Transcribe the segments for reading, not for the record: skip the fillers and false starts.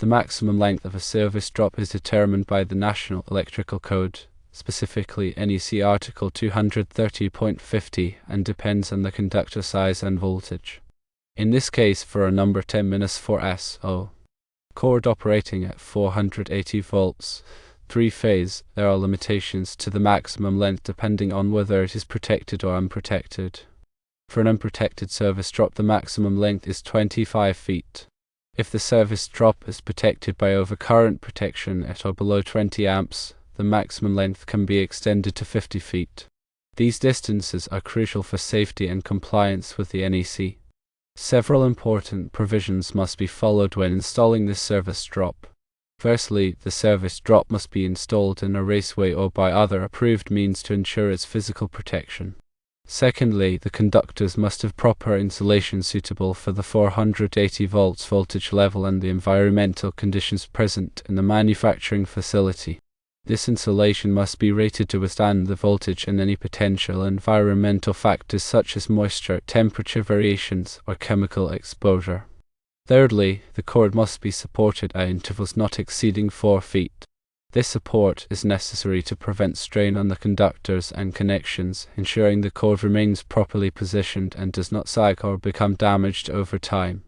maximum length of a service drop is determined by the National Electrical Code, specifically NEC Article 230.50, and depends on the conductor size and voltage. In this case, for a number 10-4SO cord operating at 480 volts, three-phase, there are limitations to the maximum length depending on whether it is protected or unprotected. For an unprotected service drop, the maximum length is 25 feet. If the service drop is protected by overcurrent protection at or below 20 amps, the maximum length can be extended to 50 feet. These distances are crucial for safety and compliance with the NEC. Several important provisions must be followed when installing this service drop. Firstly, the service drop must be installed in a raceway or by other approved means to ensure its physical protection. Secondly, the conductors must have proper insulation suitable for the 480 volts voltage level and the environmental conditions present in the manufacturing facility. This insulation must be rated to withstand the voltage and any potential environmental factors such as moisture, temperature variations, or chemical exposure. Thirdly, the cord must be supported at intervals not exceeding 4 feet. This support is necessary to prevent strain on the conductors and connections, ensuring the cord remains properly positioned and does not sag or become damaged over time.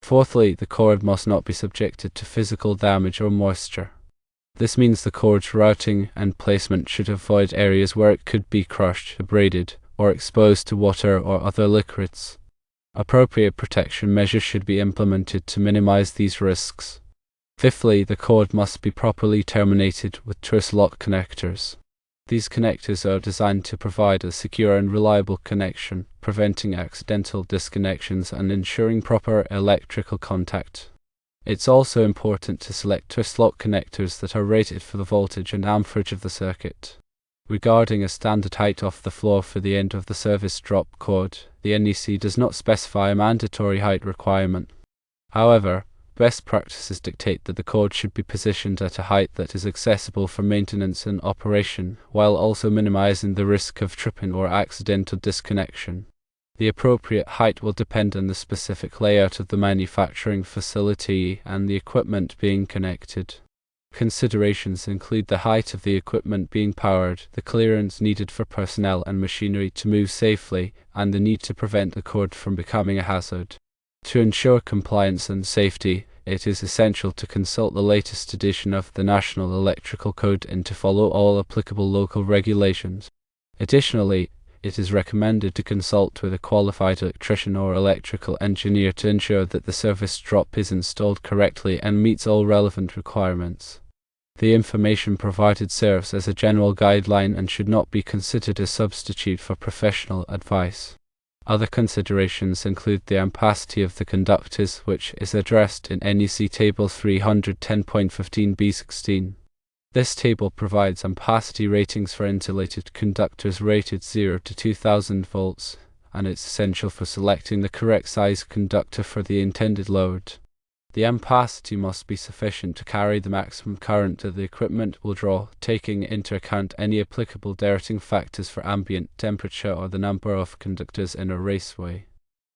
Fourthly, the cord must not be subjected to physical damage or moisture. This means the cord's routing and placement should avoid areas where it could be crushed, abraded, or exposed to water or other liquids. Appropriate protection measures should be implemented to minimize these risks. Fifthly, the cord must be properly terminated with truss lock connectors. These connectors are designed to provide a secure and reliable connection, preventing accidental disconnections and ensuring proper electrical contact. It's also important to select truss lock connectors that are rated for the voltage and amperage of the circuit. Regarding a standard height off the floor for the end of the service drop cord, the NEC does not specify a mandatory height requirement. However, best practices dictate that the cord should be positioned at a height that is accessible for maintenance and operation, while also minimizing the risk of tripping or accidental disconnection. The appropriate height will depend on the specific layout of the manufacturing facility and the equipment being connected. Considerations include the height of the equipment being powered, the clearance needed for personnel and machinery to move safely, and the need to prevent the cord from becoming a hazard. To ensure compliance and safety, it is essential to consult the latest edition of the National Electrical Code and to follow all applicable local regulations. Additionally, it is recommended to consult with a qualified electrician or electrical engineer to ensure that the service drop is installed correctly and meets all relevant requirements. The information provided serves as a general guideline and should not be considered a substitute for professional advice. Other considerations include the ampacity of the conductors, which is addressed in NEC Table 310.15b16. This table provides ampacity ratings for insulated conductors rated 0 to 2000 volts, and it's essential for selecting the correct size conductor for the intended load. The ampacity must be sufficient to carry the maximum current that the equipment will draw, taking into account any applicable directing factors for ambient temperature or the number of conductors in a raceway.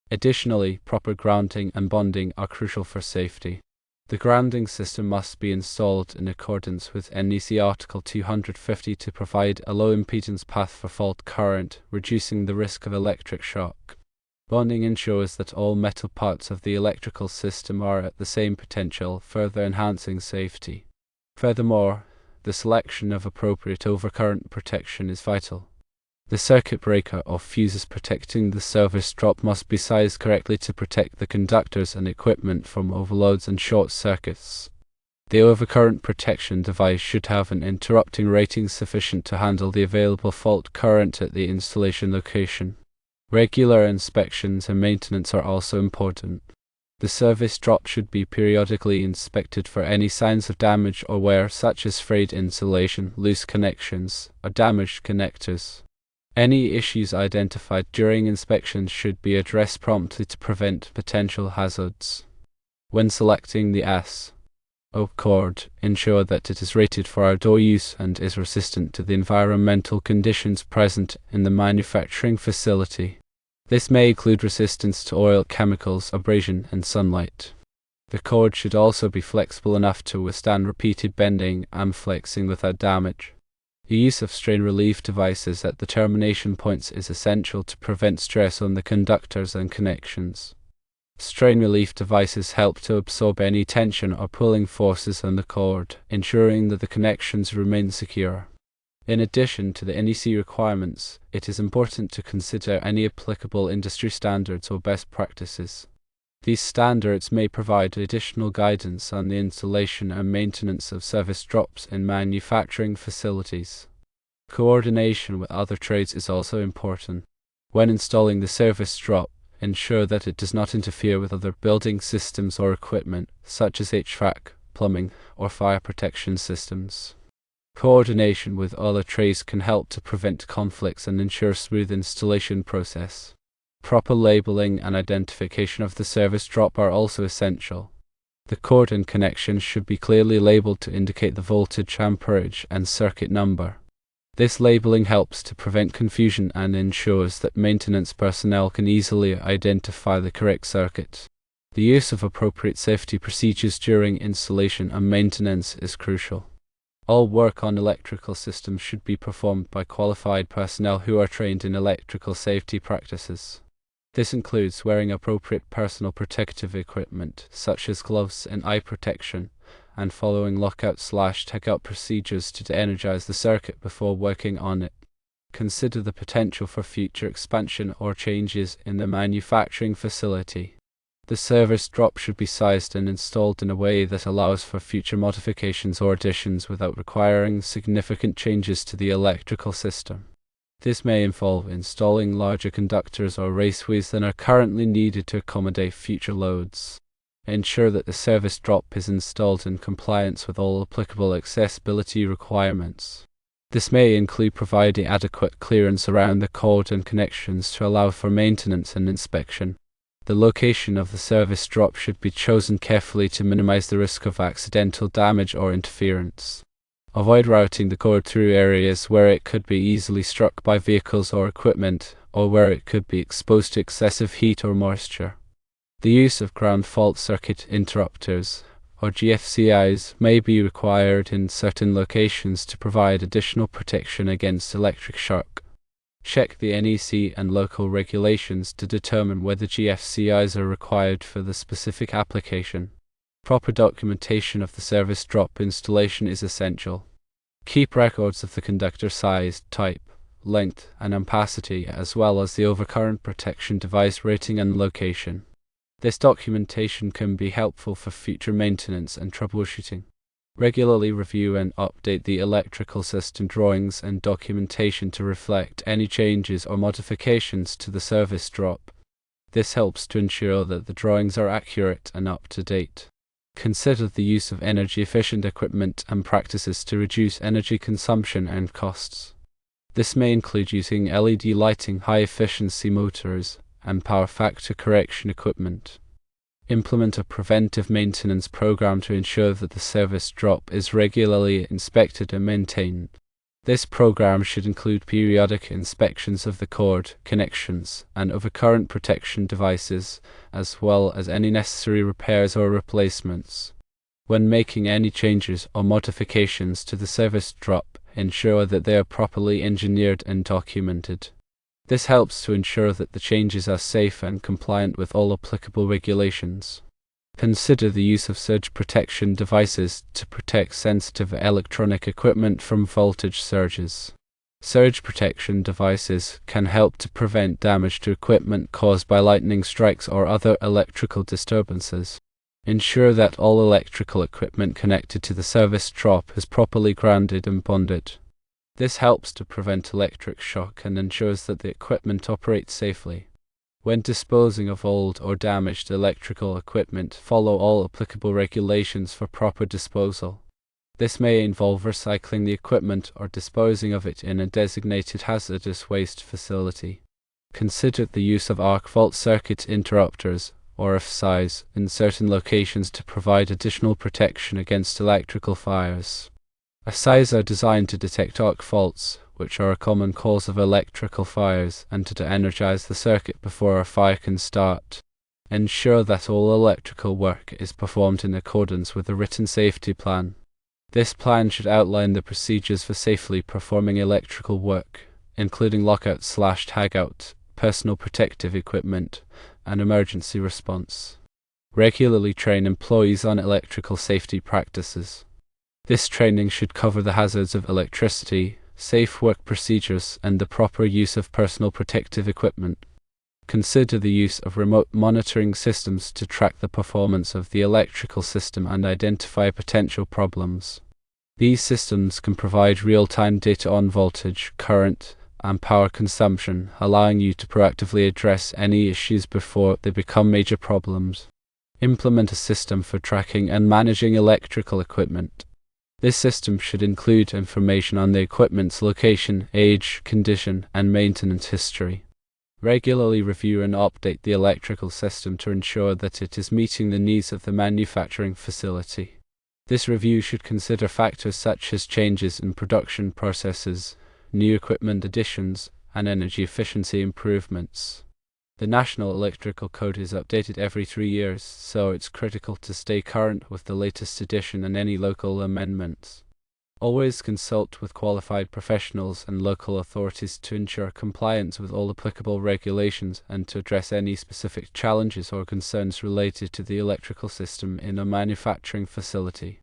Additionally, proper grounding and bonding are crucial for safety. The grounding system must be installed in accordance with NEC Article 250 to provide a low impedance path for fault current, reducing the risk of electric shock. Bonding ensures that all metal parts of the electrical system are at the same potential, further enhancing safety. Furthermore, the selection of appropriate overcurrent protection is vital. The circuit breaker or fuses protecting the service drop must be sized correctly to protect the conductors and equipment from overloads and short circuits. The overcurrent protection device should have an interrupting rating sufficient to handle the available fault current at the installation location. Regular inspections and maintenance are also important. The service drop should be periodically inspected for any signs of damage or wear, such as frayed insulation, loose connections, or damaged connectors. Any issues identified during inspections should be addressed promptly to prevent potential hazards. When selecting the SO cord, ensure that it is rated for outdoor use and is resistant to the environmental conditions present in the manufacturing facility. This may include resistance to oil, chemicals, abrasion, and sunlight. The cord should also be flexible enough to withstand repeated bending and flexing without damage. The use of strain relief devices at the termination points is essential to prevent stress on the conductors and connections. Strain relief devices help to absorb any tension or pulling forces on the cord, ensuring that the connections remain secure. In addition to the NEC requirements, it is important to consider any applicable industry standards or best practices. These standards may provide additional guidance on the installation and maintenance of service drops in manufacturing facilities. Coordination with other trades is also important. When installing the service drop, ensure that it does not interfere with other building systems or equipment, such as HVAC, plumbing, or fire protection systems. Coordination with other trades can help to prevent conflicts and ensure a smooth installation process. Proper labeling and identification of the service drop are also essential. The cord and connections should be clearly labeled to indicate the voltage, amperage, and circuit number. This labeling helps to prevent confusion and ensures that maintenance personnel can easily identify the correct circuit. The use of appropriate safety procedures during installation and maintenance is crucial. All work on electrical systems should be performed by qualified personnel who are trained in electrical safety practices. This includes wearing appropriate personal protective equipment, such as gloves and eye protection, and following lockout/tagout procedures to de-energize the circuit before working on it. Consider the potential for future expansion or changes in the manufacturing facility. The service drop should be sized and installed in a way that allows for future modifications or additions without requiring significant changes to the electrical system. This may involve installing larger conductors or raceways than are currently needed to accommodate future loads. Ensure that the service drop is installed in compliance with all applicable accessibility requirements. This may include providing adequate clearance around the cord and connections to allow for maintenance and inspection. The location of the service drop should be chosen carefully to minimize the risk of accidental damage or interference. Avoid routing the cord through areas where it could be easily struck by vehicles or equipment, or where it could be exposed to excessive heat or moisture. The use of ground fault circuit interrupters, or GFCIs, may be required in certain locations to provide additional protection against electric shock. Check the NEC and local regulations to determine whether GFCIs are required for the specific application. Proper documentation of the service drop installation is essential. Keep records of the conductor size, type, length, and ampacity, as well as the overcurrent protection device rating and location. This documentation can be helpful for future maintenance and troubleshooting. Regularly review and update the electrical system drawings and documentation to reflect any changes or modifications to the service drop. This helps to ensure that the drawings are accurate and up to date. Consider the use of energy-efficient equipment and practices to reduce energy consumption and costs. This may include using LED lighting, high-efficiency motors, and power factor correction equipment. Implement a preventive maintenance program to ensure that the service drop is regularly inspected and maintained. This program should include periodic inspections of the cord, connections, and overcurrent protection devices, as well as any necessary repairs or replacements. When making any changes or modifications to the service drop, ensure that they are properly engineered and documented. This helps to ensure that the changes are safe and compliant with all applicable regulations. Consider the use of surge protection devices to protect sensitive electronic equipment from voltage surges. Surge protection devices can help to prevent damage to equipment caused by lightning strikes or other electrical disturbances. Ensure that all electrical equipment connected to the service drop is properly grounded and bonded. This helps to prevent electric shock and ensures that the equipment operates safely. When disposing of old or damaged electrical equipment, follow all applicable regulations for proper disposal. This may involve recycling the equipment or disposing of it in a designated hazardous waste facility. Consider the use of arc fault circuit interrupters, or FSIs, in certain locations to provide additional protection against electrical fires. FSIs are designed to detect arc faults, which are a common cause of electrical fires, and to de-energize the circuit before a fire can start. Ensure that all electrical work is performed in accordance with a written safety plan. This plan should outline the procedures for safely performing electrical work, including lockout/tagout, personal protective equipment, and emergency response. Regularly train employees on electrical safety practices. This training should cover the hazards of electricity, safe work procedures, and the proper use of personal protective equipment. Consider the use of remote monitoring systems to track the performance of the electrical system and identify potential problems. These systems can provide real-time data on voltage, current, and power consumption, allowing you to proactively address any issues before they become major problems. Implement a system for tracking and managing electrical equipment. This system should include information on the equipment's location, age, condition, and maintenance history. Regularly review and update the electrical system to ensure that it is meeting the needs of the manufacturing facility. This review should consider factors such as changes in production processes, new equipment additions, and energy efficiency improvements. The National Electrical Code is updated every 3 years, so it's critical to stay current with the latest edition and any local amendments. Always consult with qualified professionals and local authorities to ensure compliance with all applicable regulations and to address any specific challenges or concerns related to the electrical system in a manufacturing facility.